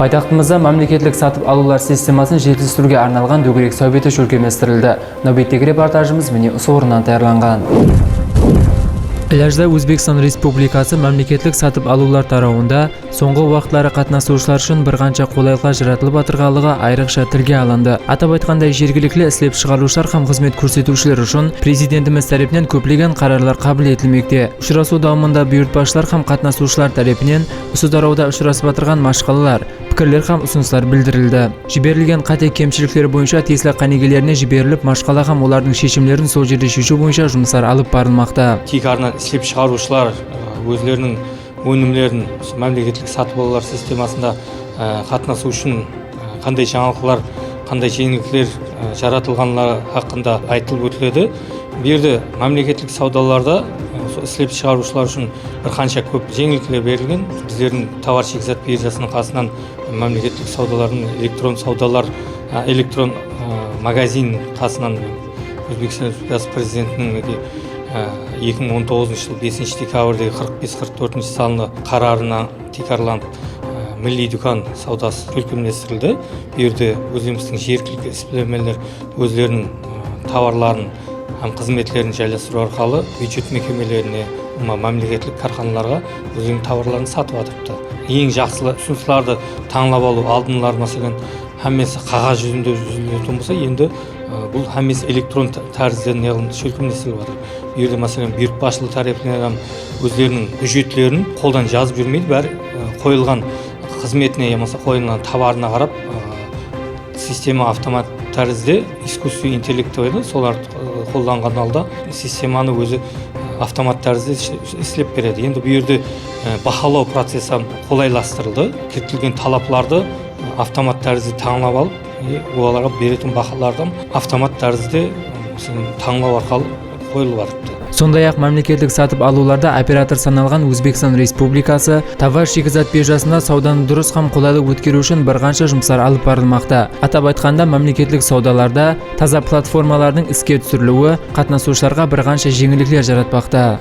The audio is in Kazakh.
Пайтақтымызда мемлекеттік сатып алулар системасын жетілдіруге арналған дөңгелек сәубеті көркемдестірілді. Нәубеттегі репортажымыз міне осы орыннан тағайындалған. Пляжда Өзбекстан Республикасы мемлекеттік сатып алулар тарауында соңғы вақытлары қатынасушылар үшін бір қанша қолайлыққа жаратылып отырғандығы айрықша тілге алынды. Атап айтқанда, жергілікті істеп шығарушылар һәм қызмет көрсетушілер үшін президентіміз тарапынан көптеген қарарлар қабыл етілмекте. Ұшырасу дамында бұйыртпашылар һәм қатынасушылар тарапынан осы тарауда ұшырасып отырған машқалалар, пікірлер һәм ұсыныстар білдірілді. Жіберілген қате кемшіліктер бойынша тиесілі қанегелеріне жіберіліп, машқала һәм олардың шешімдерін сол жерде шешу бойынша жұмыстар алып барылмақта. Істеп шығарушылар өздерінің өнімдерін мемлекеттік сатып алулар системасында қатынасу үшін қандай жаңалықтар, қандай жеңілдіктер жаратылғанлары хақында айтылып өтіледі. Бұл жерде мемлекеттік саудаларда істеп шығарушылар үшін бір қанша көп жеңілдіктер берілген. Біздердің товар шикізат биржасының қасынан мемлекеттік саудалардың электрон саудалар, электрон магазин қасынан Өзбекстан Республикасы президентінің 2019 жыл 5 декабрьдегі 45-44 салыны қарарына текарланып, милли дүкан саудасы көркемдестірілді. Бұл жерде өзіміздің жергілікті іспетімелер өздерінің товарларын һәм қызметтерін жайластыру арқылы бюджет мекемелеріне, мемлекеттік карханаларға өзінің товарларын сатып отырыпты. Ең жақсы ұсыныстарды таңдап алу алдынлар, мәселен, һәммесі қағаз жүзінде жүзілетін болса, енді бұл һәммесі электрон тәрізден көркемдестіріліп жатыр. Бұл жерде мәселен бұйыртпашылық тарапынан өздерінің үжетлерін қолдан жазып жүрмейді, бәрі қойылған қызметіне, ямаса қойылған товарына қарап, система автомат тәрізде искусственный интеллект дейді, солар қолданған алда системаны өзі автомат тәрізде істеп береді. Енді бұл жерде бағалау процесі қолайластырылды. Кіртілген талапларды автомат тәрізде таңлап алып, оларға беретін бағалардан автомат тәрізде таңлау арқылы қойылып барыпты. Сондай-ақ мемлекеттік сатып алуларда оператор саналған Өзбекстан Республикасы товар шикізат биржасында сауданы дұрыс һәм қолайлы өткеру үшін бір қанша жұмыстар алып барылмақта. Атап айтқанда, мемлекеттік саудаларда таза платформалардың іске түсірілуі қатынасушыларға бір қанша жеңілдіктер жаратпақта.